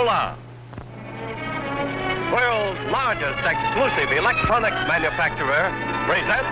Motorola, world's largest exclusive electronics manufacturer, presents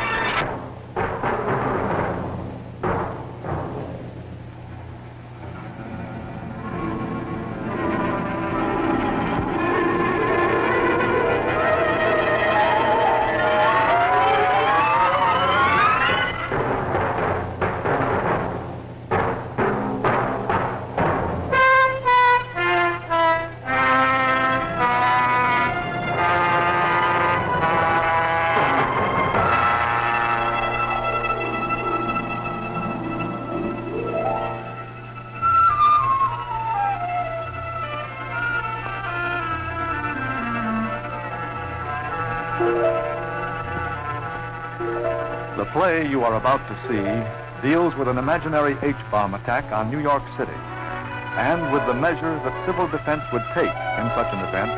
The play you are about to see deals with an imaginary H-bomb attack on New York City and with the measures that civil defense would take in such an event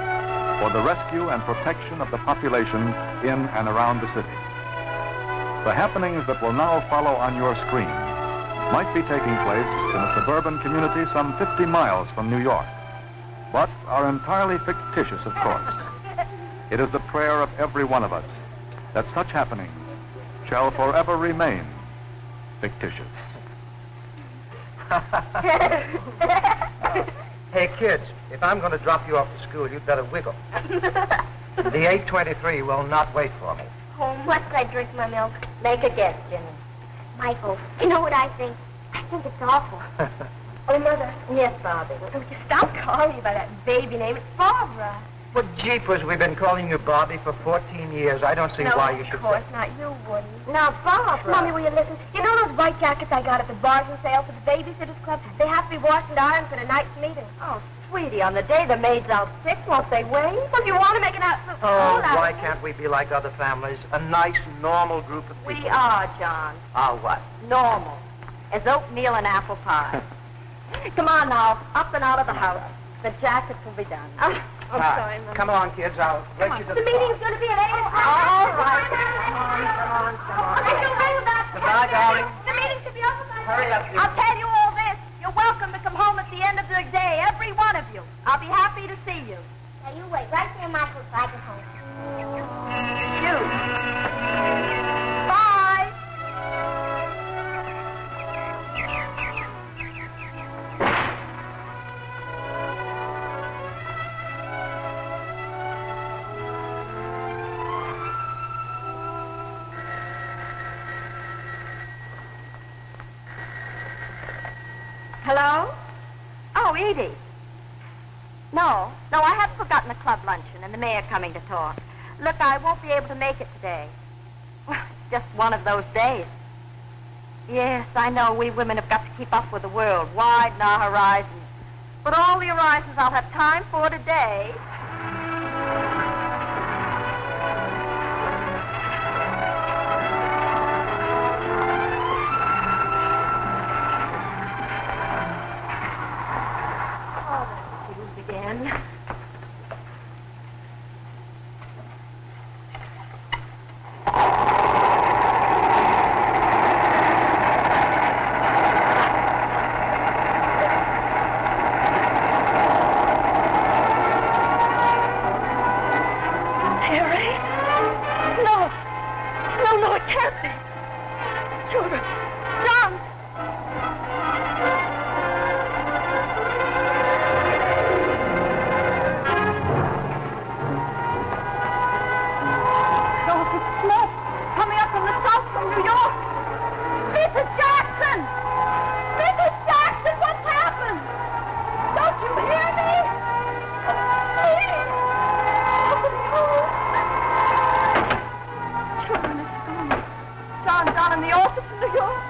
for the rescue and protection of the population in and around the city. The happenings that will now follow on your screen might be taking place in a suburban community some 50 miles from New York, but are entirely fictitious, of course. It is the prayer of every one of us that such happenings shall forever remain fictitious. Hey, kids, if I'm going to drop you off to school, you'd better wiggle. The 8:23 will not wait for me. Oh, must I drink my milk? Make a guess, Jimmy. Michael, you know what I think? I think it's awful. Oh, Mother. Yes, Bobby. Don't you stop calling me by that baby name. It's Barbara. Well, jeepers, we've been calling you Bobby for 14 years. I don't see why you should... of course not. You wouldn't. Now, Barbara. Mommy, will you listen? You know those white jackets I got at the bargain sale for the Babysitters Club? They have to be washed and ironed for tonight's meeting. Oh, sweetie, on the day the maid's out sick, won't they wait? Well, if you want to make an absolute fool why can't we be like other families? A nice, normal group of people. We are, John. Are what? Normal. As oatmeal and apple pie. Come on now, up and out of the house. The jackets will be done. I'm sorry, Mom. Come on, kids. I'll let you to The meeting's going to be at 8 o'clock. All right. Come on. Goodbye, darling. The meeting should be over by Hurry up, you. I'll tell you all this. You're welcome to come home at the end of the day, every one of you. I'll be happy to see you. Now, you wait right there, Michael, so I can home. You. Bye. Hello? Oh, Edie. No, I haven't forgotten the club luncheon and the mayor coming to talk. Look, I won't be able to make it today. Well, it's just one of those days. Yes, I know we women have got to keep up with the world, widen our horizons. But all the horizons I'll have time for today... again. Harry? No. No, it can't be. Children. John. Coming up from the south from New York. Mrs. Jackson! Mrs. Jackson, what's happened? Don't you hear me? Please! Children at school. John down in the office in New York.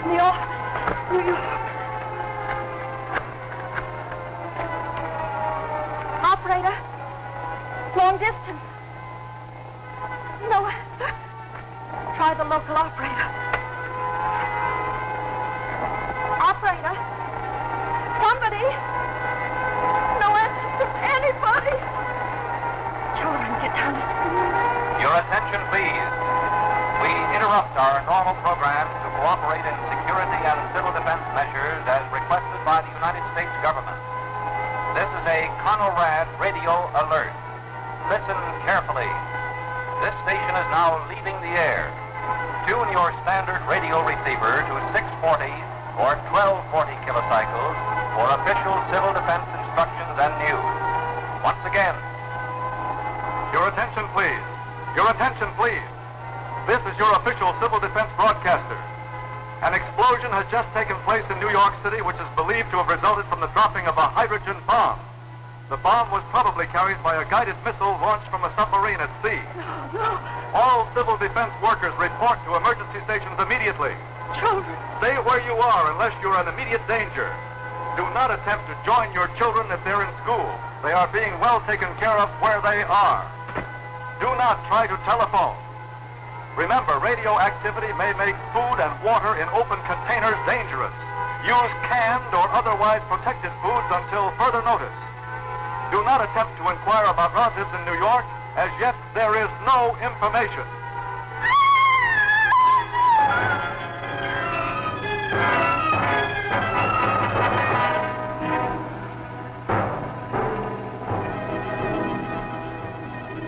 New York. Operator, long distance. No, try the local operator. Operator, somebody. No answer from anybody. Children, get down to school. Your attention, please. We interrupt our normal NORAD radio alert. Listen carefully. This station is now leaving the air. Tune your standard radio receiver to 640 or 1240 kilocycles for official civil defense instructions and news. Once again, Your attention, please. Your attention, please. This is your official civil defense broadcaster. An explosion has just taken place in New York City, which is believed to have resulted from the dropping of a hydrogen bomb. The bomb was probably carried by a guided missile launched from a submarine at sea. All civil defense workers report to emergency stations immediately. Children. Stay where you are unless you're in immediate danger. Do not attempt to join your children if they're in school. They are being well taken care of where they are. Do not try to telephone. Remember, radioactivity may make food and water in open containers dangerous. Use canned or otherwise protected foods until further notice. Do not attempt to inquire about relatives in New York. As yet, there is no information.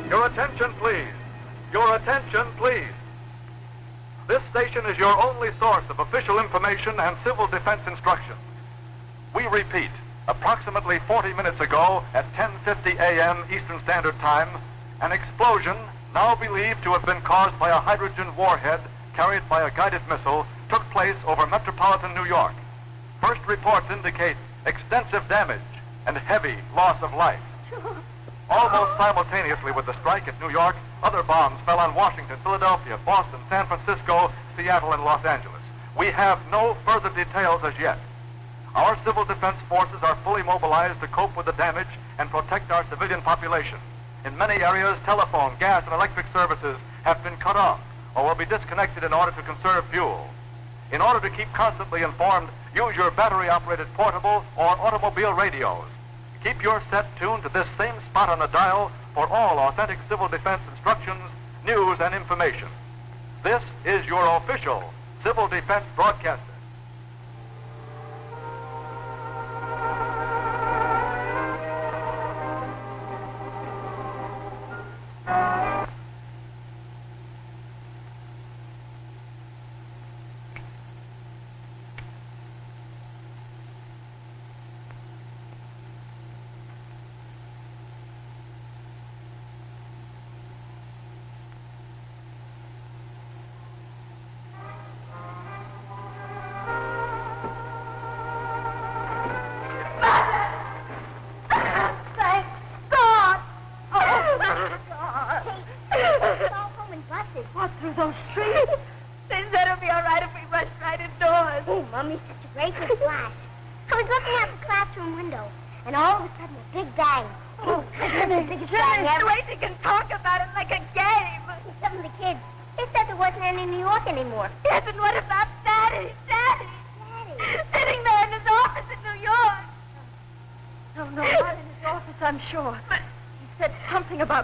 Your attention, please. Your attention, please. This station is your only source of official information and civil defense instructions. We repeat, approximately 40 minutes ago at 10:50 a.m. Eastern Standard Time, an explosion, now believed to have been caused by a hydrogen warhead carried by a guided missile, took place over metropolitan New York. First reports indicate extensive damage and heavy loss of life. Almost simultaneously with the strike at New York, other bombs fell on Washington, Philadelphia, Boston, San Francisco, Seattle, and Los Angeles. We have no further details as yet. Our civil defense forces are fully mobilized to cope with the damage and protect our civilian population. In many areas, telephone, gas, and electric services have been cut off or will be disconnected in order to conserve fuel. In order to keep constantly informed, use your battery-operated portable or automobile radios. Keep your set tuned to this same spot on the dial for all authentic civil defense instructions, news, and information. This is your official civil defense broadcaster.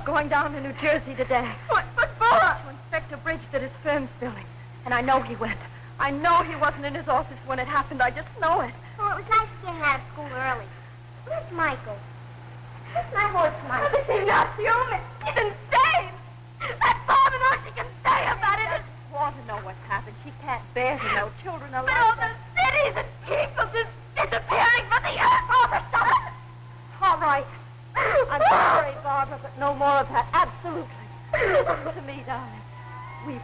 Going down to New Jersey today. What for? To inspect a bridge that his firm's building. And I know he went. I know he wasn't in his office when it happened. I just know it. Well, it was nice getting out of school early. Where's Michael? Where's my horse, Michael? This is not human. She's insane. That father knows she can say about it. She wants to know what's happened. She can't bear to know. Children are like the cities and people just disappearing from the earth. Barbara, stop it. All right. I'm sorry, Barbara, but no more of that. Absolutely. Listen to me, darling. We've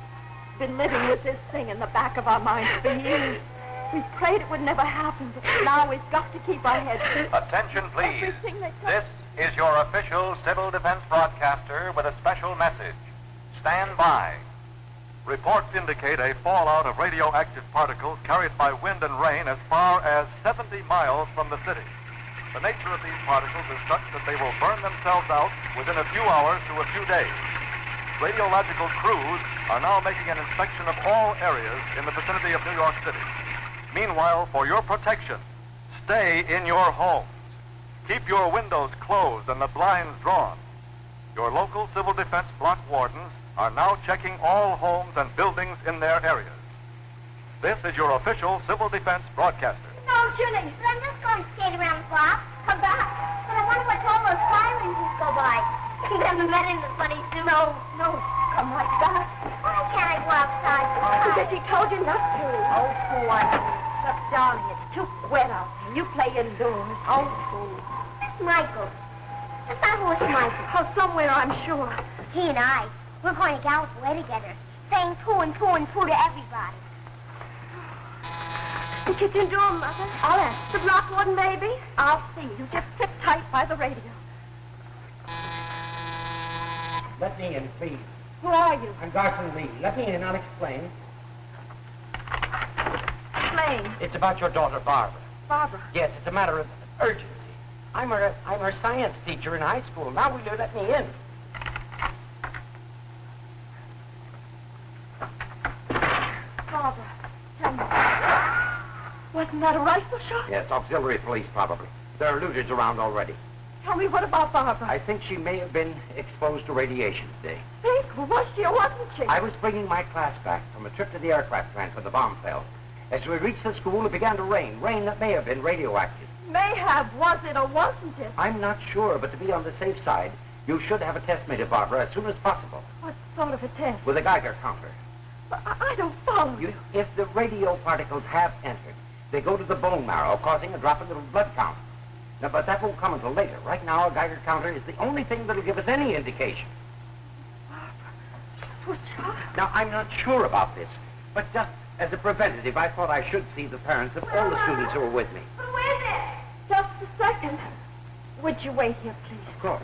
been living with this thing in the back of our minds for years. We prayed it would never happen, but now we've got to keep our heads. Attention, please. This is your official civil defense broadcaster with a special message. Stand by. Reports indicate a fallout of radioactive particles carried by wind and rain as far as 70 miles from the city. The nature of these particles is such that they will burn themselves out within a few hours to a few days. Radiological crews are now making an inspection of all areas in the vicinity of New York City. Meanwhile, for your protection, stay in your homes. Keep your windows closed and the blinds drawn. Your local civil defense block wardens are now checking all homes and buildings in their areas. This is your official civil defense broadcaster. No, Julie, but I'm just going to skate around the block. Come back. But I wonder what all those met in the funny suit? No, come like that. Why can't I go outside? Because he told you not to. Oh, Pooh, Look, darling, it's too wet out there. You play indoors. Oh, Pooh. That's Michael. That's not horse Michael. Oh, somewhere, I'm sure. He and I, we're going to gallop away together, saying poo and poo and poo to everybody. The kitchen door, Mother. I'll ask. The block warden, maybe? I'll see. You just sit tight by the radio. Let me in, please. Who are you? I'm Garson Lee. Let me in, I'll explain. Explain. It's about your daughter, Barbara. Barbara. Yes, it's a matter of urgency. I'm her science teacher in high school. Now will you let me in? Barbara, tell me. Wasn't that a rifle shot? Yes, auxiliary police, probably. There are looters around already. Tell me, what about Barbara? I think she may have been exposed to radiation today. Think, was she or wasn't she? I was bringing my class back from a trip to the aircraft plant where the bomb fell. As we reached the school, it began to rain. Rain that may have been radioactive. May have. Was it or wasn't it? I'm not sure, but to be on the safe side, you should have a test made of Barbara as soon as possible. What sort of a test? With a Geiger counter. I don't follow you. If the radio particles have entered, they go to the bone marrow, causing a drop in the blood count. Now, but that won't come until later. Right now, a Geiger counter is the only thing that'll give us any indication. Now, I'm not sure about this, but just as a preventative, I thought I should see the parents of all the students who were with me. Who is it? Just a second. Would you wait here, please? Of course.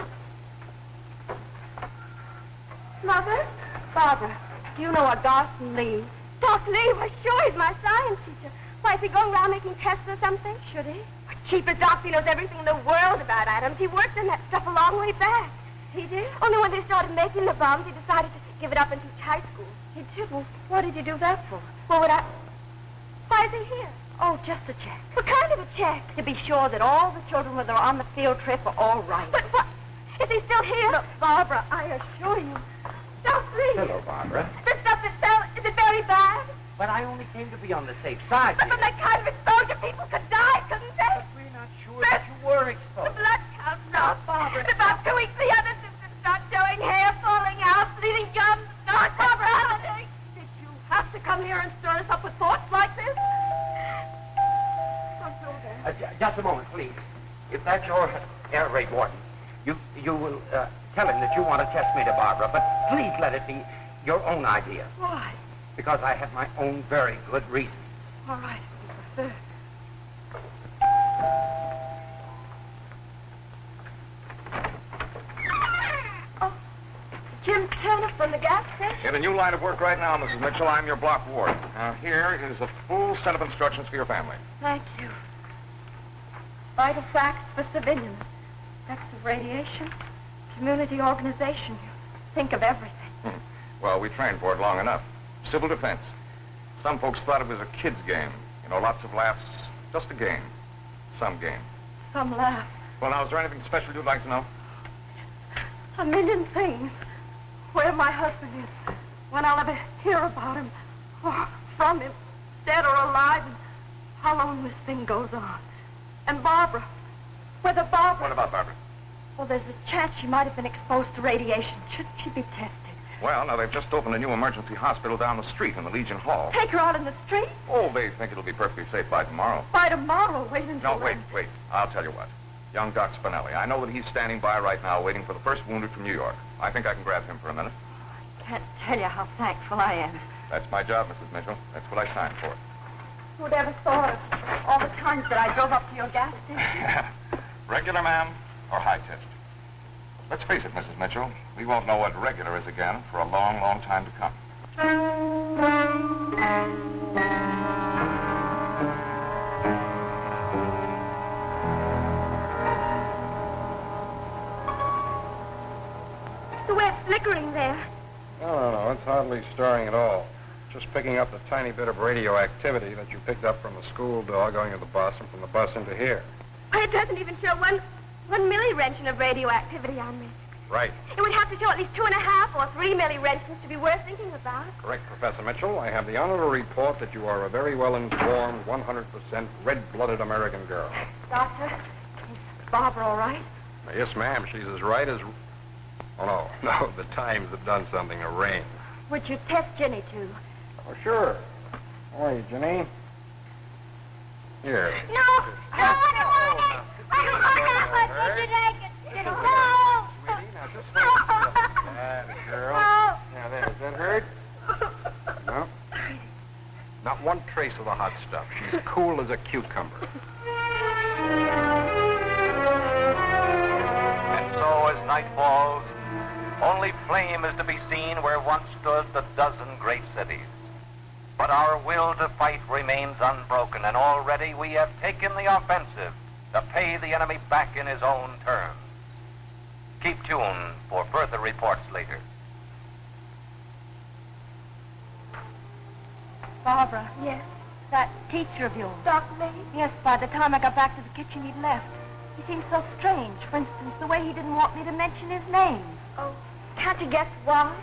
Mother? Barbara, do you know a Garson Lee? Dr. Lee, well, sure, he's my science teacher. Why, is he going around making tests or something? Should he? Cheapest doc, he knows everything in the world about atoms. He worked in that stuff a long way back. He did? Only when they started making the bombs, he decided to give it up and teach high school. He did? Well, what did he do that for? What would I... Why is he here? Oh, just a check. What kind of a check? To be sure that all the children, when they're on the field trip, are all right. But what? Is he still here? Look, Barbara, I assure you. Dr. Lee. Hello, Barbara. The stuff that fell, is it very bad? But I only came to be on the safe side. But from that kind of exposure, people could die, couldn't they? But we're not sure that you were The exposed. blood count dropped. Barbara. In about 2 weeks, the other symptoms start showing: hair falling out, bleeding gums, not Barbara, headache. Did you have to come here and stir us up with thoughts like this? Don't go there. Just a moment, please. If that's your air raid warden, you will tell him that you want a test made of Barbara, but please let it be your own idea. Why? Because I have my own very good reasons. All right, if you prefer. Oh, Jim Turner from the gas station? In a new line of work right now, Mrs. Mitchell. I'm your block ward. Now, here is a full set of instructions for your family. Thank you. Vital facts for civilians. Effects of radiation. Community organization. Think of everything. Well, we trained for it long enough. Civil defense. Some folks thought it was a kid's game. You know, lots of laughs. Just a game. Some game. Some laugh. Well, now, is there anything special you'd like to know? A million things. Where my husband is. When I'll ever hear about him. Or from him. Dead or alive. And how long this thing goes on. And Barbara. Whether Barbara... What about Barbara? Well, there's a chance she might have been exposed to radiation. Shouldn't she be tested? Well, now, they've just opened a new emergency hospital down the street in the Legion Hall. Take her out in the street? Oh, they think it'll be perfectly safe by tomorrow. By tomorrow, wait until No, wait. I'll tell you what. Young Doc Spinelli. I know that he's standing by right now waiting for the first wounded from New York. I think I can grab him for a minute. I can't tell you how thankful I am. That's my job, Mrs. Mitchell. That's what I signed for. Who'd ever thought of all the times that I drove up to your gas station? Regular, ma'am, or high test? Let's face it, Mrs. Mitchell. We won't know what regular is again for a long, long time to come. The way it's flickering there. No, it's hardly stirring at all. Just picking up the tiny bit of radioactivity that you picked up from the school door going to the bus and from the bus into here. Why, it doesn't even show one millirentgen of radioactivity on me. Right. It would have to show at least 2.5 or 3 millirengens to be worth thinking about. Correct, Professor Mitchell. I have the honor to report that you are a very well-informed, 100% red-blooded American girl. Doctor, is Barbara all right? Yes, ma'am. She's as right as... Oh, no. The Times have done something to Rain. Would you test Ginny, too? Oh, sure. How are you, Jenny? Here. No, I don't want it. I don't want it. What did I get? No. Sweetie, now just wait. That girl. Now, there. Does that hurt? No. Not one trace of the hot stuff. She's cool as a cucumber. And so, as night falls, only flame is to be seen where once stood the dozen great cities. But our will to fight remains unbroken, and already we have taken the offensive to pay the enemy back in his own terms. Keep tuned for further reports later. Barbara. Yes. That teacher of yours. Dr. Lee? Yes, by the time I got back to the kitchen, he'd left. He seemed so strange. For instance, the way he didn't want me to mention his name. Oh, can't you guess why?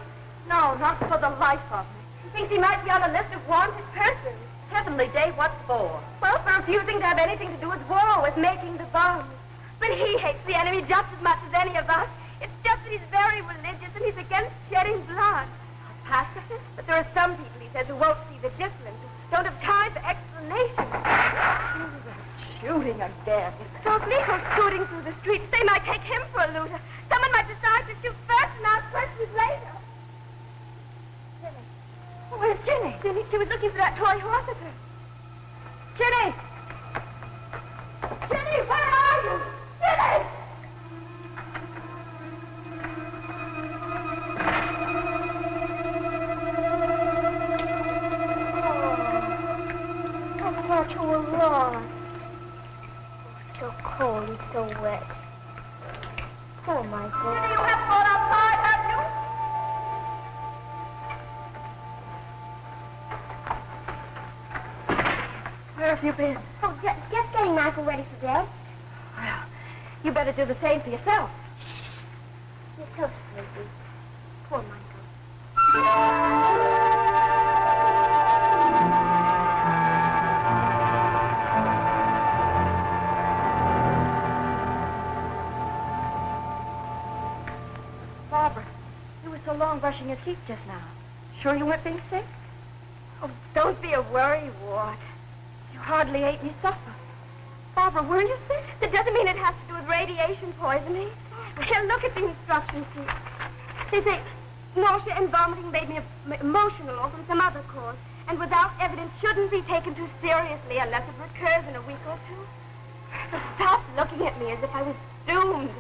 No, not for the life of me. He thinks he might be on a list of wanted persons. Heavenly day, what for? Well, for refusing to have anything to do with war, with making the bombs. But he hates the enemy just as much as any of us. It's just that he's very religious and he's against shedding blood. A pacifist? But there are some people, he says, who won't see the difference, who don't have time for explanations. Shooting again. Those Nichols scooting through the streets, they might take him for a looter. Someone might decide to shoot first and ask questions later. Ginny. Where's Ginny? Ginny, she was looking for that toy horse of hers. Ginny! Ginny, where are you? Ginny! Oh, I thought you were lost. So cold and so wet. Poor Michael. Ginny, you haven't gone outside, have you? Where have you been? Oh, just getting Michael ready for bed. Well, you better do the same for yourself. You're so sleepy. Poor Michael. Barbara, you were so long brushing your teeth just now. Sure you weren't being sick? Oh, don't be a worrywart. You hardly ate any supper. Barbara, were you sick? That doesn't mean it has to do with radiation poisoning. Well, look at the instruction sheet. They say nausea and vomiting made me emotional or from some other cause, and without evidence shouldn't be taken too seriously unless it recurs in a week or two. So stop looking at me as if I was doomed.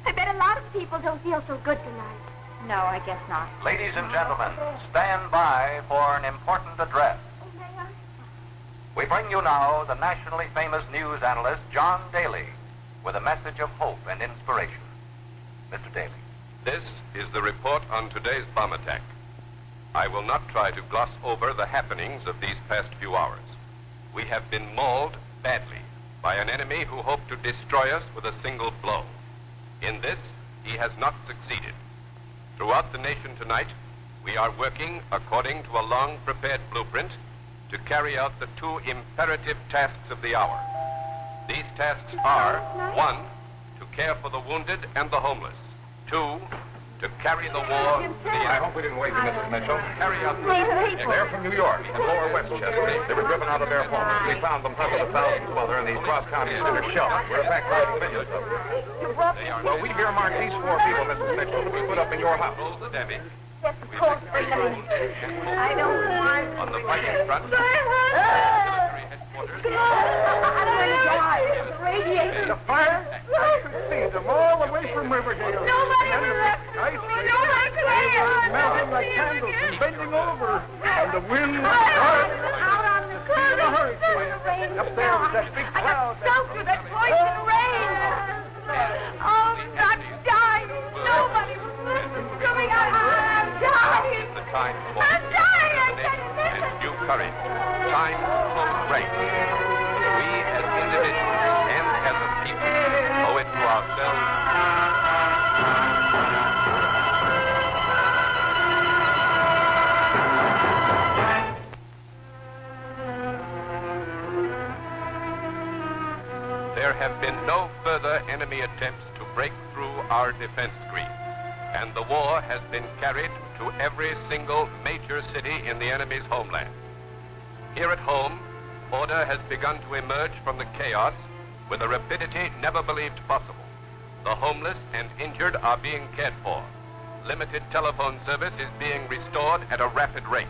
I bet a lot of people don't feel so good tonight. No, I guess not. Ladies and gentlemen, stand by for an important address. Oh, may I? We bring you now the nationally famous news analyst, John Daly, with a message of hope and inspiration. Mr. Daly. This is the report on today's bomb attack. I will not try to gloss over the happenings of these past few hours. We have been mauled badly by an enemy who hoped to destroy us with a single blow. In this, he has not succeeded. Throughout the nation tonight, we are working according to a long-prepared blueprint to carry out the two imperative tasks of the hour. These tasks are, 1, to care for the wounded and the homeless. 2, to carry the war to the I end. hope we didn't wake you, Mrs. Mitchell. Carry out They're from New York and Lower Westchester. They were driven out of their homes. We found them hundreds of thousands of other in these cross-county center shelters. We're in fact writing videos of them. Well, we earmarked these 4 people, Mrs. Mitchell, to be put up in your house. Hold the damage. Yes, of course. I don't want On the fighting front, to. military headquarters. I don't want to die. The radiation. The fire? I could see them all the way from Riverdale. Nobody And then ever the left. skyscrapers, Nobody could they hear. were melting like candles and bending over. And the wind was dark. Out on the curb. In a hurricane. Up there was that big I cloud. got soaked with that poison rain. Oh, I'm dying. Nobody was listening to me. I'm dying. The time for I'm dying. I determination said and new courage. Time for great. We as individuals and as a people owe it to ourselves. There have been no further enemy attempts to break through our defense screen. and the war has been carried to every single major city in the enemy's homeland. Here at home, order has begun to emerge from the chaos with a rapidity never believed possible. The homeless and injured are being cared for. Limited telephone service is being restored at a rapid rate.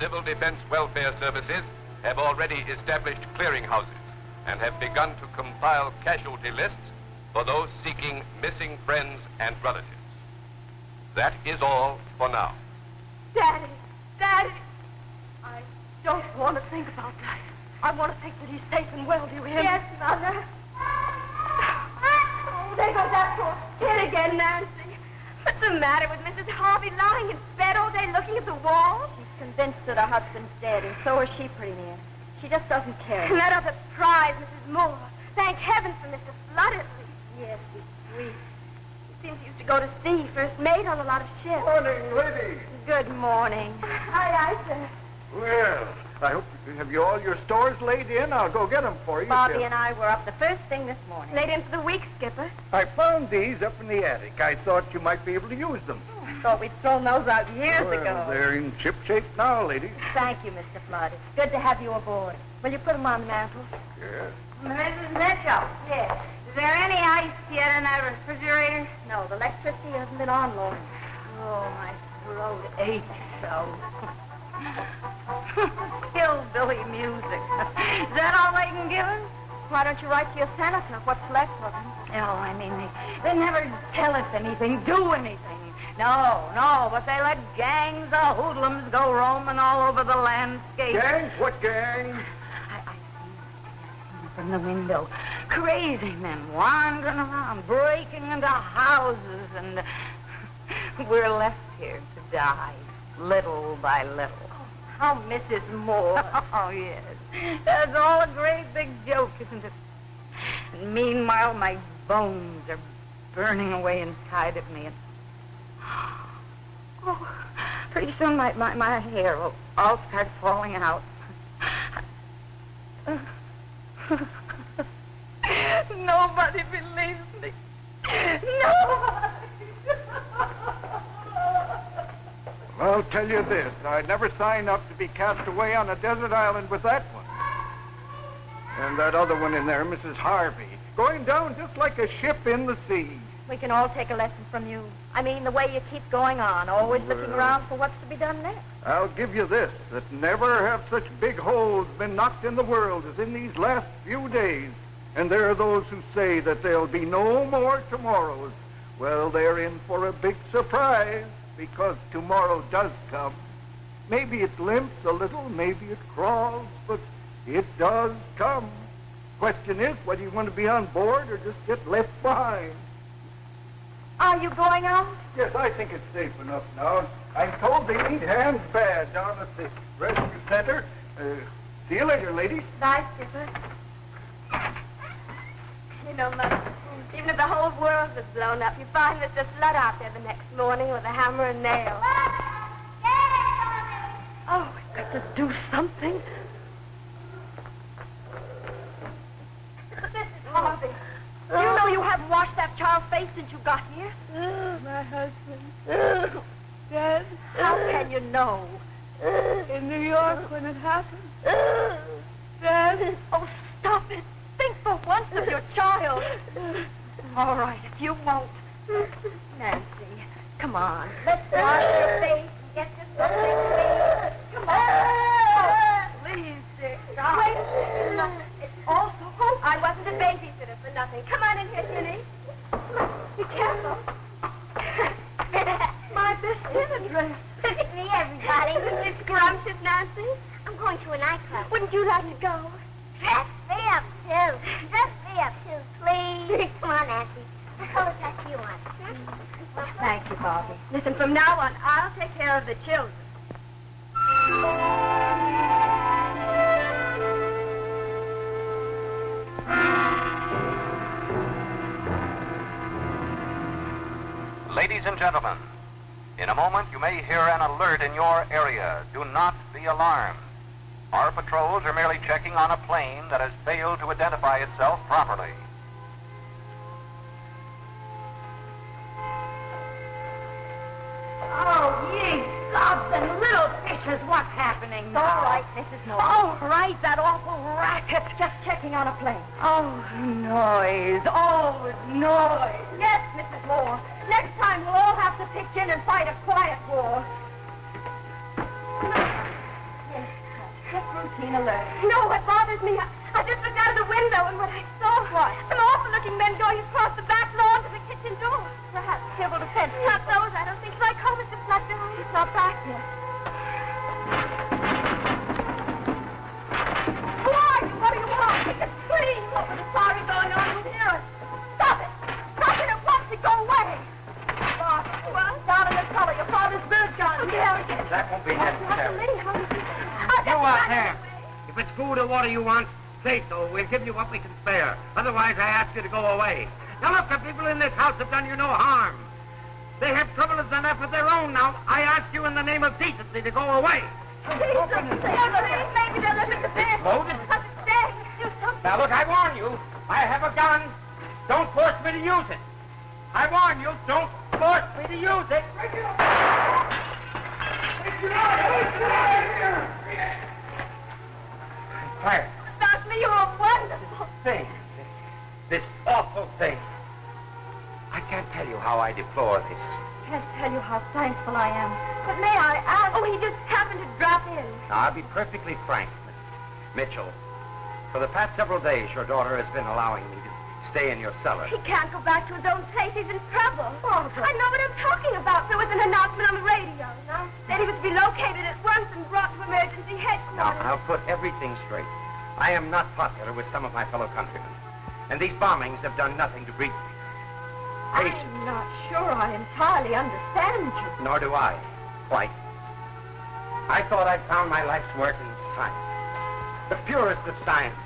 Civil defense welfare services have already established clearinghouses and have begun to compile casualty lists for those seeking missing friends and relatives. That is all for now. Daddy! I don't want to think about that. I want to think that he's safe and well, do you hear me? Yes, Mother. Oh, there goes that poor kid again, Nancy. What's the matter with Mrs. Harvey lying in bed all day looking at the wall? She's convinced that her husband's dead, and so is she, pretty near. She just doesn't care. And that other prize, Mrs. Moore. Thank heaven for Mr. Flood, at least. Yes, he's sweet. He seems he used to go to sea, first mate on a lot of ships. Morning, lady. Good morning. Aye, sir. Well, I hope have you all your stores laid in? I'll go get them for you. Bobby and I were up the first thing this morning. Late into the week, Skipper. I found these up in the attic. I thought you might be able to use them. Oh, I thought we'd thrown those out years ago. They're in ship shape now, lady. Thank you, Mr. Flood. It's good to have you aboard. Will you put them on the mantel? Yes. Mrs. Mitchell. Yes. Is there any ice yet in that refrigerator? No, the electricity hasn't been on long. Oh, my throat aches so. Hillbilly music. Is that all they can give us? Why don't you write to your senator what's left of them? No, I mean, they never tell us anything, do anything. No, but they let gangs of hoodlums go roaming all over the landscape. Gangs? What gangs? I see from the window. Crazy men wandering around, breaking into houses, and we're left here to die, little by little. Oh, Mrs. Moore. Oh, yes. That's all a great big joke, isn't it? And meanwhile, my bones are burning away inside of me. And oh, pretty soon my hair will all start falling out. Nobody believes me. Nobody. I'll tell you this. I'd never sign up to be cast away on a desert island with that one. And that other one in there, Mrs. Harvey, going down just like a ship in the sea. We can all take a lesson from you. I mean, the way you keep going on, always looking around for what's to be done next. I'll give you this, that never have such big holes been knocked in the world as in these last few days. And there are those who say that there'll be no more tomorrows. Well, they're in for a big surprise, because tomorrow does come. Maybe it limps a little, maybe it crawls, but it does come. Question is, whether you want to be on board or just get left behind. Are you going out? Yes, I think it's safe enough now. I'm told they need hands bad down at the rescue center. See you later, lady. Bye, Skipper. You know, Mother, even if the whole world was blown up, you find Mr. Flood out there the next morning with a hammer and nail. Oh, we've got to do something. Mrs. Harvey, do you know you haven't washed that child's face since you got here? My husband. Dead. How can you know? In New York when it happened. Dead. Oh, stop it. Think for once of your child. All right, if you won't. Nancy, come on. Let's wash your face and get you something to eat. Come on. Oh, please, dear. Wait. No, it's all so hopeless. I wasn't a babysitter for nothing. Come on in here, Ginny. Be careful. My best dinner dress. It's me, everybody. Isn't it scrumptious, Nancy? I'm going to a nightclub. Wouldn't you like to go? Dress me up, too. Dress me up, too, please. Come on, Nancy. What color dress do you want? Thank you, Bobby. Listen, from now on, I'll take care of the children. Ladies and gentlemen, in a moment you may hear an alert in your area. Do not be alarmed. Our patrols are merely checking on a plane that has failed to identify itself properly. Mrs., what's happening now? All right, Mrs. Moore. All right, that awful racket. Just checking on a plane. Oh, noise. Always noise. Yes, Mrs. Moore. Next time we'll all have to pitch in and fight a quiet war. Yes, just routine alert. No, what bothers me, I just looked out of the window and what I saw was some awful-looking men going across the back lawn to the kitchen door. Perhaps civil defense. Not those, I don't think. Shall I call Mr. Fletcher? He's not back yet. Who are you? What do you want? It's a scream. Oh, there's a fire going on. You'll hear us. Stop it. Stop it at once and go away. Bob, well, down in the cellar. Your father's bird gun. That won't be necessary. You out there. If it's food or water you want, say so. We'll give you what we can spare. Otherwise, I ask you to go away. Now, look, the people in this house have done you no harm. They have troubles enough of their own now. I ask you in the name of decency to go away. Maybe they'll let us in. Loaded? Now, look, I warn you. I have a gun. Don't force me to use it. I warn you, don't force me to use it. Fire. Doctor, you're a wonderful Thing. This awful thing. I can't tell you how I deplore this. Can't tell you how thankful I am. But may I ask? Oh, he just happened to drop in. Now, I'll be perfectly frank, Miss Mitchell. For the past several days, your daughter has been allowing me to stay in your cellar. He can't go back to his own place. He's in trouble. Oh, I know what I'm talking about. There was an announcement on the radio. No? Said he was to be located at once and brought to emergency headquarters. Now, I'll put everything straight. I am not popular with some of my fellow countrymen. And these bombings have done nothing to breed me. I'm not sure I entirely understand you. Nor do I. Quite. I thought I'd found my life's work in science. The purest of sciences.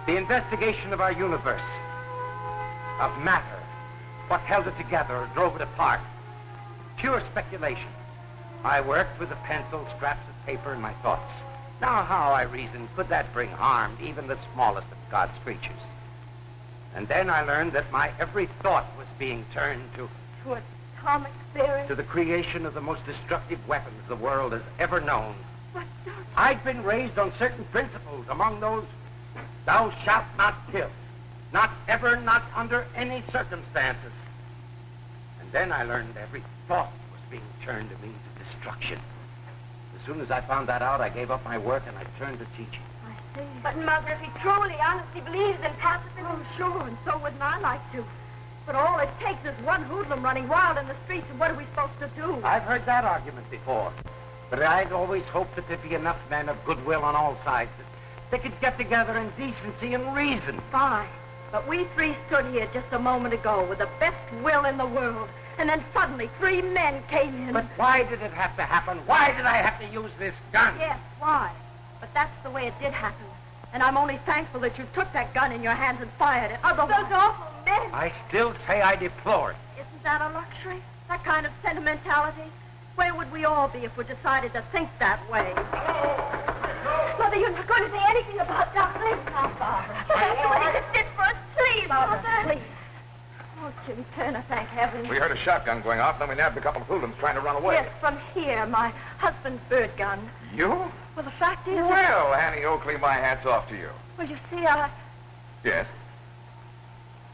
The investigation of our universe. Of matter. What held it together or drove it apart. Pure speculation. I worked with a pencil, scraps of paper, and my thoughts. Now, how, I reasoned, could that bring harm to even the smallest of God's creatures? And then I learned that my every thought was being turned to atomic theory. the creation of the most destructive weapons the world has ever known. But, Doctor... I'd been raised on certain principles, among those, thou shalt not kill. Not ever, not under any circumstances. And then I learned every thought was being turned to means of destruction. As soon as I found that out, I gave up my work and I turned to teaching. I see. But, Mother, if he truly, honestly believes in pacifism... Oh, sure, and so wouldn't I like to. But all it takes is one hoodlum running wild in the streets, and what are we supposed to do? I've heard that argument before. But I'd always hoped that there'd be enough men of goodwill on all sides that they could get together in decency and reason. Fine. But we three stood here just a moment ago with the best will in the world. And then suddenly 3 men came in. But why did it have to happen? Why did I have to use this gun? Yes, why? But that's the way it did happen. And I'm only thankful that you took that gun in your hands and fired it. Otherwise... Those awful men. I still say I deplore it. Isn't that a luxury? That kind of sentimentality? Where would we all be if we decided to think that way? Mother, you're not going to say anything about Doc Lynn. Now, Barbara. That's what he just did for us. Please, Mother. Please. Oh, Jim Turner, thank heaven. We heard a shotgun going off, then we nabbed a couple of hoodlums trying to run away. Yes, from here, my husband's bird gun. You? Well, the fact is... Well, Annie Oakley, my hat's off to you. Well, you see, Yes?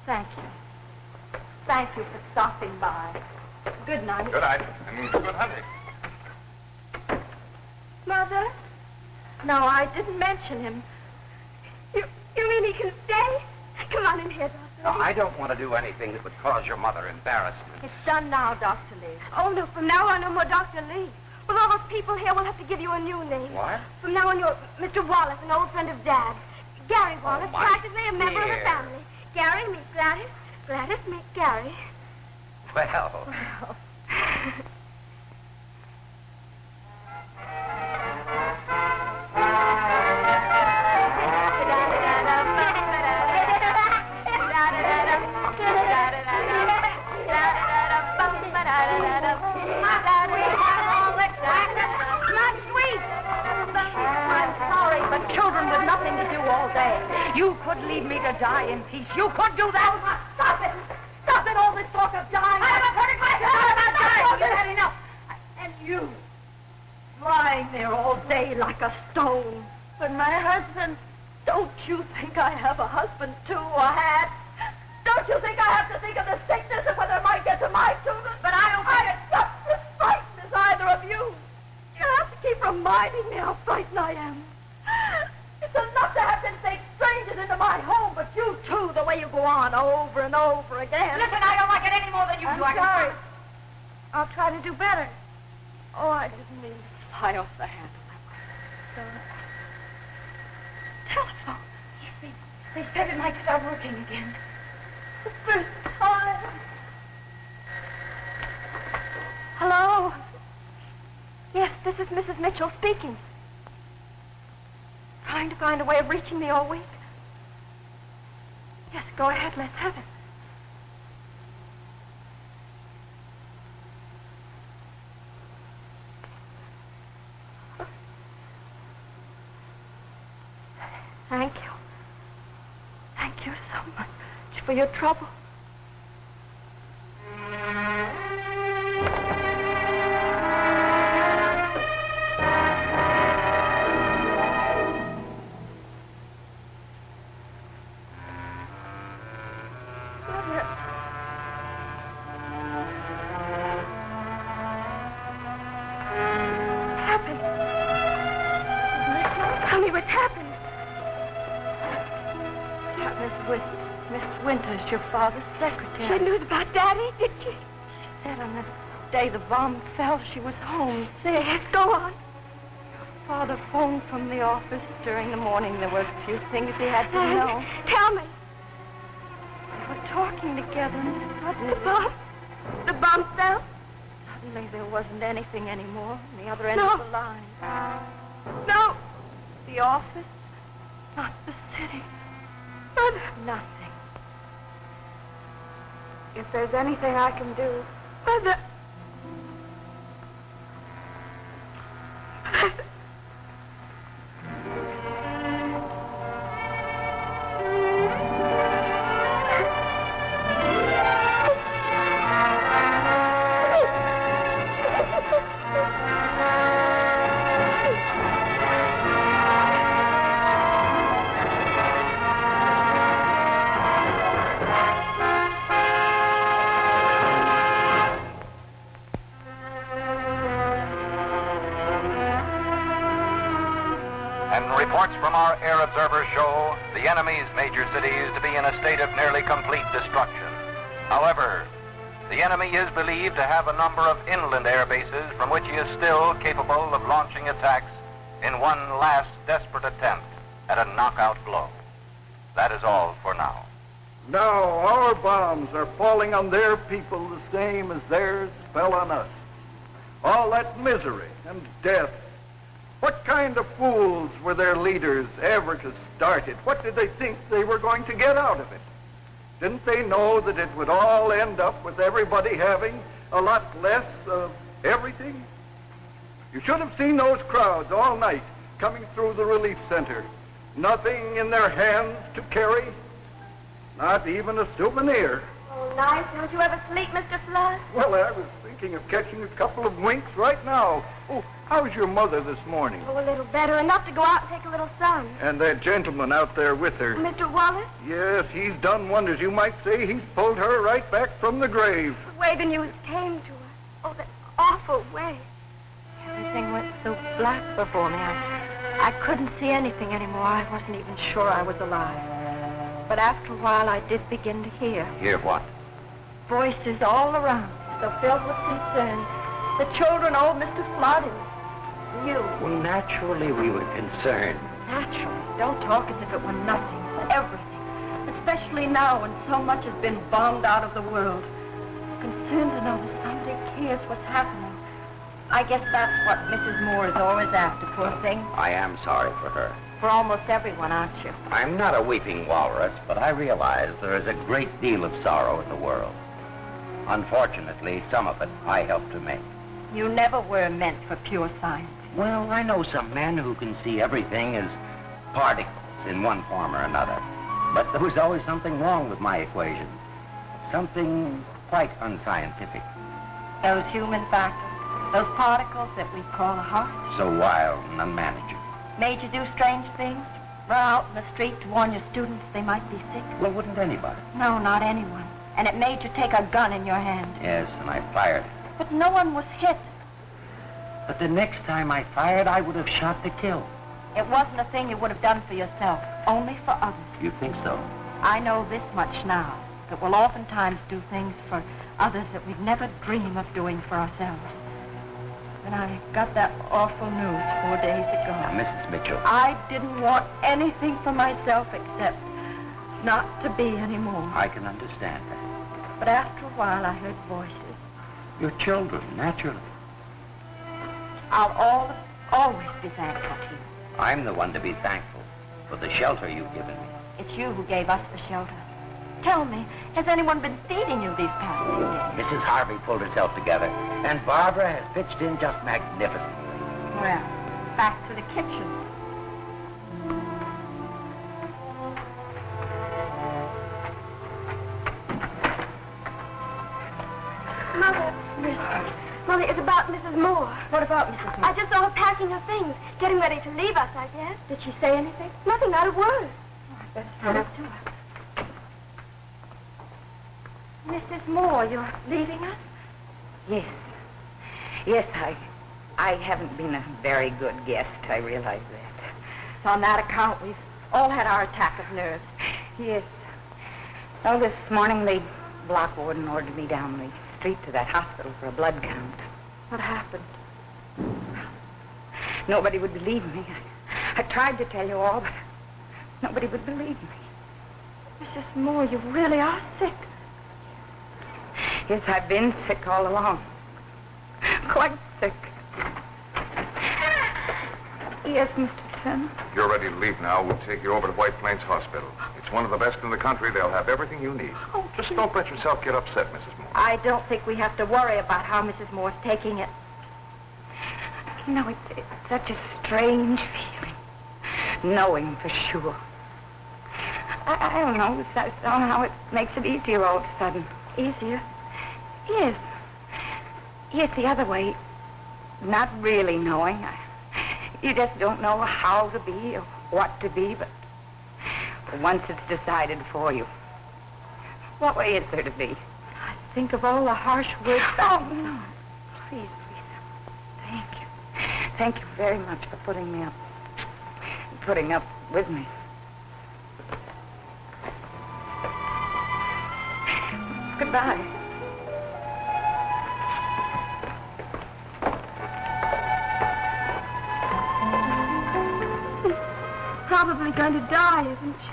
Thank you. Thank you for stopping by. Good night. Good night, and good hunting. Mother? No, I didn't mention him. You mean he can stay? Come on in here, Doctor. No, I don't want to do anything that would cause your mother embarrassment. It's done now, Dr. Lee. Oh, no, from now on, no more Dr. Lee. With all those people here, we'll have to give you a new name. What? From now on, you're Mr. Wallace, an old friend of Dad. Gary Wallace, my practically a member of the dear. family. Gary, meet Gladys. Gladys, meet Gary. Well... You could leave me to die in peace. You could do that. Stop it. Stop it, all this talk of dying. I haven't heard it myself about dying. You've had enough. And you away like a stone. But my husband, don't you think I have a husband too, or had? Don't you think I have to think of the sickness and whether it might get to my children? But I am just as frightened as either of you. You have to keep reminding me how frightened I am. It's enough to have them take strangers into my home, but you too, the way you go on over and over again. Listen, I don't like it any more than you do. I'm sorry. I'll try to do better. Oh, I didn't mean to fly off the handle. Telephone. They said it might start working again. The first time. Hello? Yes, this is Mrs. Mitchell speaking. Trying to find a way of reaching me all week. Yes, go ahead, let's have it. Thank you. Thank you so much for your trouble. Your father's secretary. She knew about Daddy, did she? She said on the day the bomb fell, she was home sick. Yes, go on. Your father phoned from the office during the morning. There were a few things he had to know. Tell me. They were talking together and suddenly... The bomb fell? Suddenly there wasn't anything anymore on the other end of the line. No. The office, not the city. Mother. Nothing. If there's anything I can do... Mother... Reports from our air observers show the enemy's major cities to be in a state of nearly complete destruction. However, the enemy is believed to have a number of inland air bases from which he is still capable of launching attacks in one last desperate attempt at a knockout blow. That is all for now. Now our bombs are falling on their people the same as theirs fell on us. All that misery and death. What kind of fools were their leaders ever to start it? What did they think they were going to get out of it? Didn't they know that it would all end up with everybody having a lot less of everything? You should have seen those crowds all night coming through the relief center. Nothing in their hands to carry, not even a souvenir. Oh, nice. Don't you ever sleep, Mr. Flood? Well, I was thinking of catching a couple of winks right now. Oh, how's your mother this morning? Oh, a little better. Enough to go out and take a little sun. And that gentleman out there with her. Mr. Wallace? Yes, he's done wonders. You might say he's pulled her right back from the grave. The way the news came to us. Oh, that awful way. Everything went so black before me. I couldn't see anything anymore. I wasn't even sure I was alive. But after a while, I did begin to hear. Hear what? Voices all around, so filled with concern. The children, old Mr. Flood, and you. Well, naturally, we were concerned. Naturally. Don't talk as if it were nothing. Everything. Especially now when so much has been bombed out of the world. Concerned to know that somebody cares what's happening. I guess that's what Mrs. Moore is always after, poor thing. I am sorry for her. For almost everyone, aren't you? I'm not a weeping walrus, but I realize there is a great deal of sorrow in the world. Unfortunately, some of it I helped to make. You never were meant for pure science. Well, I know some men who can see everything as particles in one form or another. But there was always something wrong with my equation. Something quite unscientific. Those human factors. Those particles that we call a heart. So wild and unmanageable. Made you do strange things? Run out in the street to warn your students they might be sick? Well, wouldn't anybody? No, not anyone. And it made you take a gun in your hand. Yes, and I fired. But no one was hit. But the next time I fired, I would have shot to kill. It wasn't a thing you would have done for yourself, only for others. You think so? I know this much now, that we'll oftentimes do things for others that we'd never dream of doing for ourselves. When I got that awful news 4 days ago... Now, Mrs. Mitchell... I didn't want anything for myself except not to be anymore. I can understand that. But after a while, I heard voices. Your children, naturally. I'll always be thankful to you. I'm the one to be thankful for the shelter you've given me. It's you who gave us the shelter. Tell me, has anyone been feeding you these past few days? Mrs. Harvey pulled herself together, and Barbara has pitched in just magnificently. Well, back to the kitchen. Mother, it's about Mrs. Moore. What about Mrs. Moore? I just saw her packing her things, getting ready to leave us, I guess. Did she say anything? Nothing, not a word. I'd better stand up to her. Mrs. Moore, you're leaving us? Yes. Yes, I haven't been a very good guest. I realize that. So on that account, we've all had our attack of nerves. Yes. Oh, this morning the block warden ordered me down the street to that hospital for a blood count. What happened? Nobody would believe me. I tried to tell you all, but nobody would believe me. Mrs. Moore, you really are sick. Yes, I've been sick all along. Quite sick. Yes, Mr. Turner. If you're ready to leave now, we'll take you over to White Plains Hospital. It's one of the best in the country. They'll have everything you need. Oh, just don't let yourself get upset, Mrs. Moore. I don't think we have to worry about how Mrs. Moore's taking it. You know, it's such a strange feeling, knowing for sure. I don't know, somehow it makes it easier all of a sudden. Easier? Yes. Yes, the other way, not really knowing. You just don't know how to be or what to be, but once it's decided for you. What way is there to be? I think of all the harsh words that... Oh, no. Please, Lisa. Thank you. Thank you very much for putting me up. Putting up with me. Goodbye. Probably going to die, isn't she?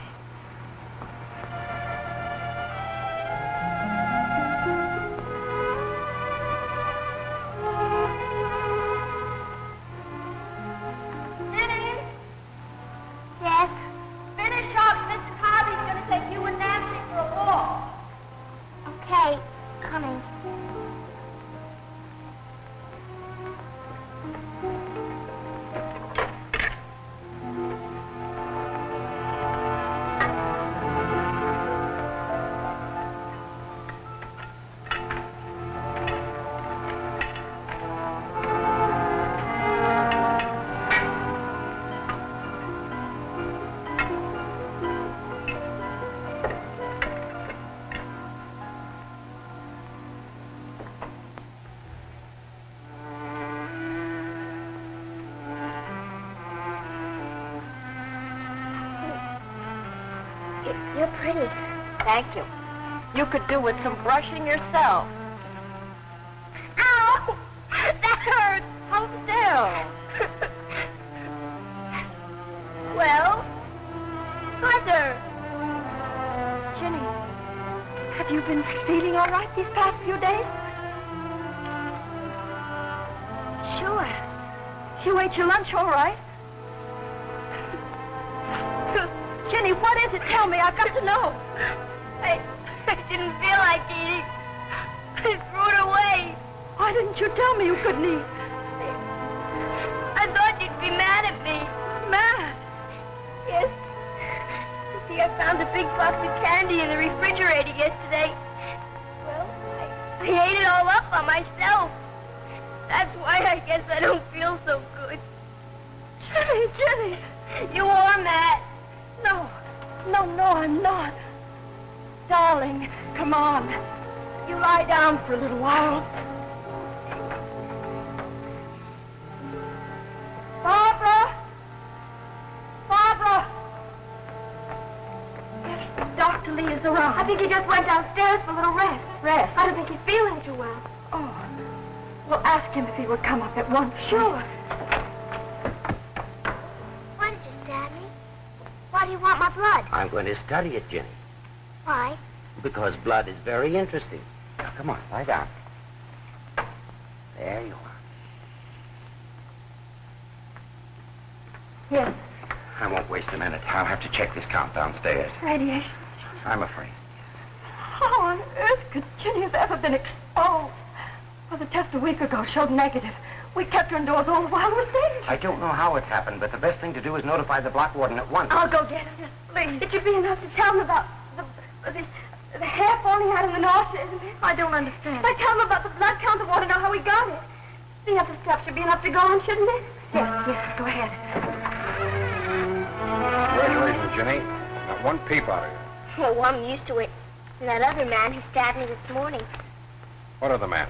Yes? Finish up. Mr. Harvey's going to take you and Nancy for a walk. Okay, coming. You're pretty. Thank you. You could do with some brushing yourself. Ow! That hurts. Hold still. Well? Mother! Jenny, have you been feeling all right these past few days? Sure. You ate your lunch all right? Jenny, what is it? Tell me. I've got to know. I didn't feel like eating. I threw it away. Why didn't you tell me you couldn't eat? I thought you'd be mad at me. Mad? Yes. You see, I found a big box of candy in the refrigerator yesterday. Well, I ate it all up by myself. That's why I guess I don't feel so good. Jenny, you are mad. No, I'm not. Darling, come on. You lie down for a little while. Barbara! Yes, Dr. Lee is around. I think he just went downstairs for a little rest. I don't think he's feeling too well. Oh. Well, ask him if he would come up at once. Sure. Why did you stab me? Why do you want my blood? I'm going to study it, Jenny. Why? Because blood is very interesting. Now, come on, lie down. There you are. Yes. I won't waste a minute. I'll have to check this count downstairs. Radiation. I'm afraid. How on earth could Jenny have ever been exposed? Well, the test a week ago showed negative. We kept her indoors all the while we stayed. I don't know how it happened, but the best thing to do is notify the block warden at once. I'll go get her. Yes, please. It should be enough to tell him about the hair falling out in the nausea, isn't it? I don't understand. If I tell him about the blood count, I want to know how he got it. The other stuff should be enough to go on, shouldn't it? Yes, go ahead. Congratulations, Jenny. Not one peep out of you. Oh, I'm used to it. And that other man who stabbed me this morning. What other man?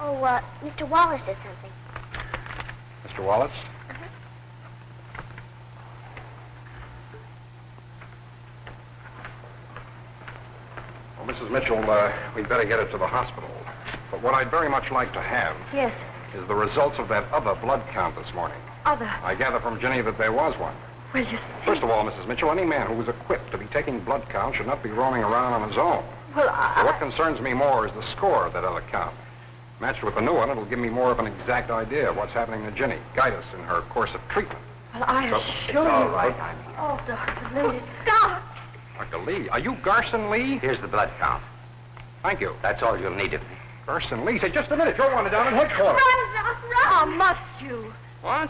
Oh, Mr. Wallace said something. Mr. Wallace? Well, Mrs. Mitchell, we'd better get it to the hospital. But what I'd very much like to have Yes, is the results of that other blood count this morning. other. I gather from Jenny that there was one. Well, you see. First of all, Mrs. Mitchell, any man who was equipped to be taking blood count should not be roaming around on his own. Well, So what concerns me more is the score of that other count. Matched with the new one, it'll give me more of an exact idea of what's happening to Jenny, guide us in her course of treatment. Well, I So, assure It's all you. right. I'm here. Oh, Dr. Lee. Stop! Dr. Lee, are you Garson Lee? Here's the blood count. Thank you. That's all you'll need of me. Garson Lee, say, just a minute. You're wanted down at headquarters. Oh, must you? What?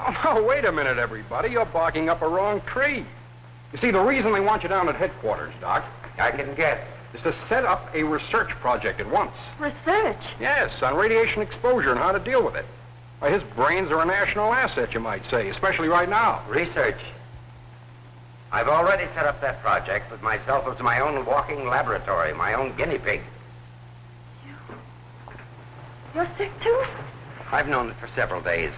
Oh, no, wait a minute, everybody. You're barking up a wrong tree. You see, the reason they want you down at headquarters, Doc, I can guess. is to set up a research project at once. Research? Yes, on radiation exposure and how to deal with it. Why, his brains are a national asset, you might say, especially right now. Research. I've already set up that project with myself as my own walking laboratory, my own guinea pig. You're sick, too? I've known it for several days.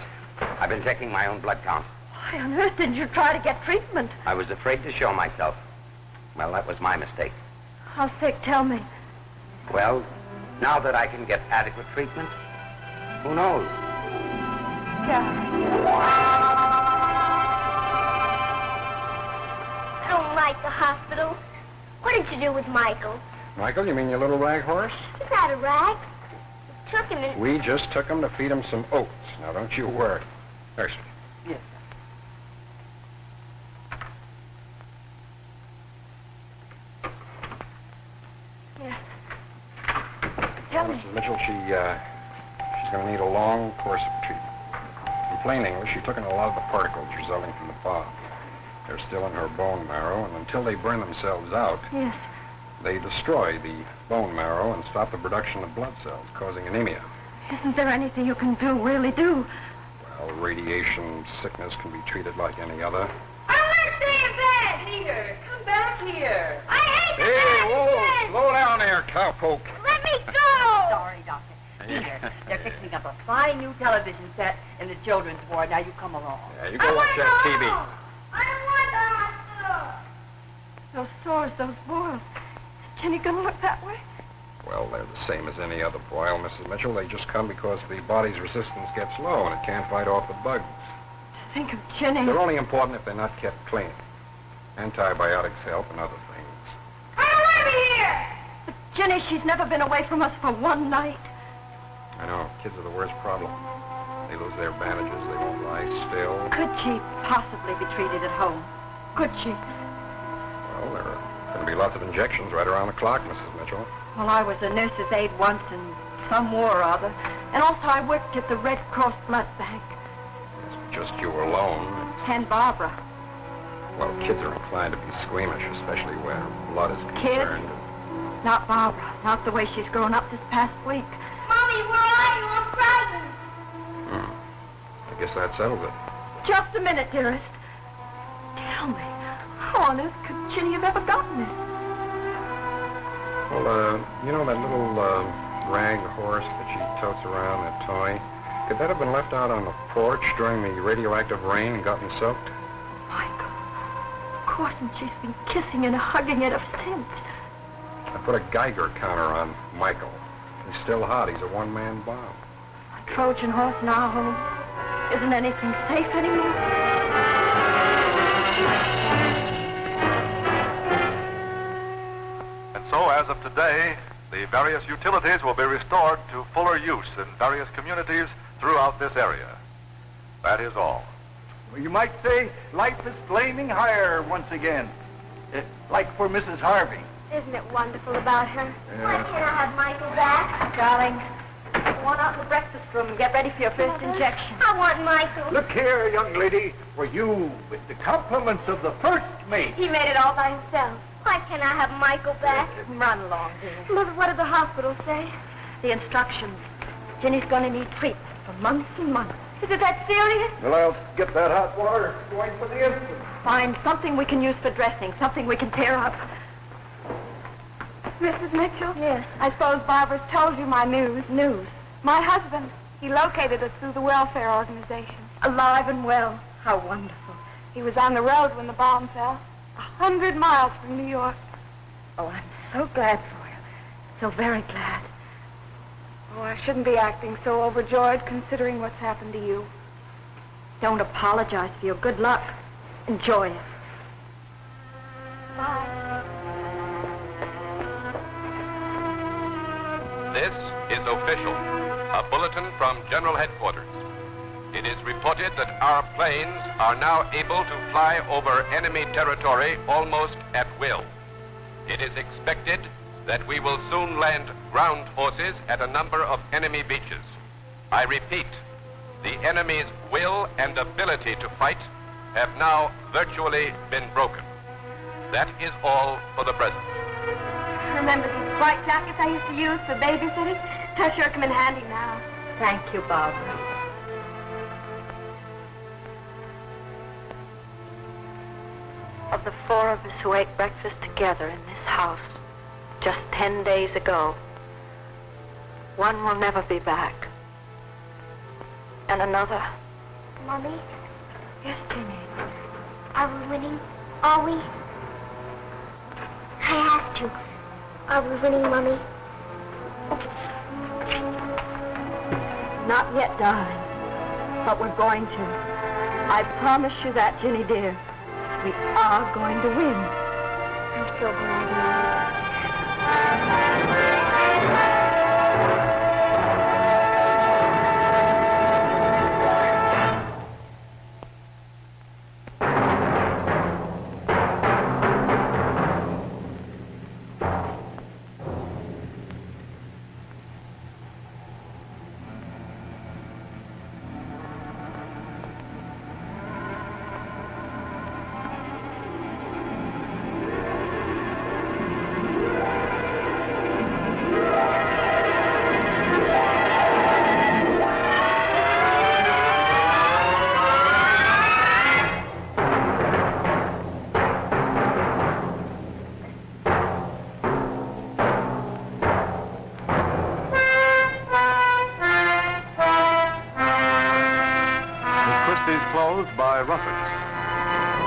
I've been taking my own blood count. Why on earth didn't you try to get treatment? I was afraid to show myself. Well, that was my mistake. How sick? Tell me. Well, now that I can get adequate treatment, who knows? Yeah. I don't like the hospital. What did you do with Michael? Michael, you mean your little rag horse? He's not a rag. We took him and... We just took him to feed him some oats. Now, don't you worry. Nurse. Yes. Yes. Tell me. Mrs. Mitchell, she's going to need a long course of treatment. In plain English, she took in a lot of the particles resulting from the bomb. They're still in her bone marrow, and until they burn themselves out, Yes. they destroy the bone marrow and stop the production of blood cells, causing anemia. Isn't there anything you can do, really do? Well, radiation sickness can be treated like any other. I want to stay in bed. Peter, come back here. I hate the Hey, whoa! bed. Slow down there, cowpoke. Let me go. Sorry, Doctor. Here, they're fixing up a fine new television set in the children's ward. Now you come along. Yeah, you go watch that TV. I don't want to. Those sores, those boils. Is Jenny gonna look that way? Well, they're the same as any other boil, Mrs. Mitchell. They just come because the body's resistance gets low and it can't fight off the bugs. Think of Jenny. They're only important if they're not kept clean. Antibiotics help and other things. I don't want to be here. But Jenny, she's never been away from us for one night. I know, kids are the worst problem. They lose their bandages, they won't lie still. Could she possibly be treated at home? Could she? Well, there are going to be lots of injections right around the clock, Mrs. Mitchell. Well, I was a nurse's aide once in some war or other. And also I worked at the Red Cross blood bank. It's just you alone. And Barbara. Well, kids are inclined to be squeamish, especially where blood is Kids? concerned. Not Barbara. Not the way she's grown up this past week. Mama, Mommy, where are you? I'm frightened. I guess that settles it. Just a minute, dearest. Tell me, how on earth could Ginny have ever gotten this? Well, you know that little rag horse that she totes around, that toy? Could that have been left out on the porch during the radioactive rain and gotten soaked? Michael. Of course, and she's been kissing and hugging it ever since. I put a Geiger counter on Michael. He's still hot. He's a one-man bomb. A Trojan horse in our home. Isn't anything safe anymore? And so, as of today, the various utilities will be restored to fuller use in various communities throughout this area. That is all. Well, you might say life is flaming higher once again. Like for Mrs. Harvey. Isn't it wonderful about her? Why can't I have Michael back? Darling, go on out in the breakfast room and get ready for your first injection. I want Michael. Look here, young lady, for you with the compliments of the first mate. He made it all by himself. Why can't I have Michael back? Run along, dear. Mother, what did the hospital say? The instructions. Ginny's going to need treatment for months and months. Is it that serious? Well, I'll get that hot water going for the instant. Find something we can use for dressing, something we can tear up. Mrs. Mitchell? Yes. I suppose Barbara's told you my news. News. My husband, he located us through the welfare organization. Alive and well. How wonderful. He was on the road when the bomb fell. 100 miles from New York. Oh, I'm so glad for you. So very glad. Oh, I shouldn't be acting so overjoyed considering what's happened to you. Don't apologize for your good luck. Enjoy it. Bye. This is official. A bulletin from General Headquarters. It is reported that our planes are now able to fly over enemy territory almost at will. It is expected that we will soon land ground forces at a number of enemy beaches. I repeat, the enemy's will and ability to fight have now virtually been broken. That is all for the present. Remember these white jackets I used to use for babysitting? They'll sure come in handy now. Thank you, Barbara. Of the four of us who ate breakfast together in this house just 10 days ago, one will never be back. And another... Mommy, Yes, Ginny. are we winning? Are we? I have to. Are we winning, Mommy? Not yet, darling. But we're going to. I promise you that, Ginny dear. We are going to win. I'm so glad, Mommy. Closed by Rufford.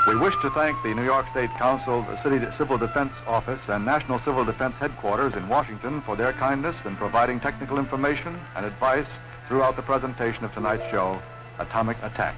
We wish to thank the New York State Council, the City Civil Defense Office, and National Civil Defense Headquarters in Washington for their kindness in providing technical information and advice throughout the presentation of tonight's show, Atomic Attack.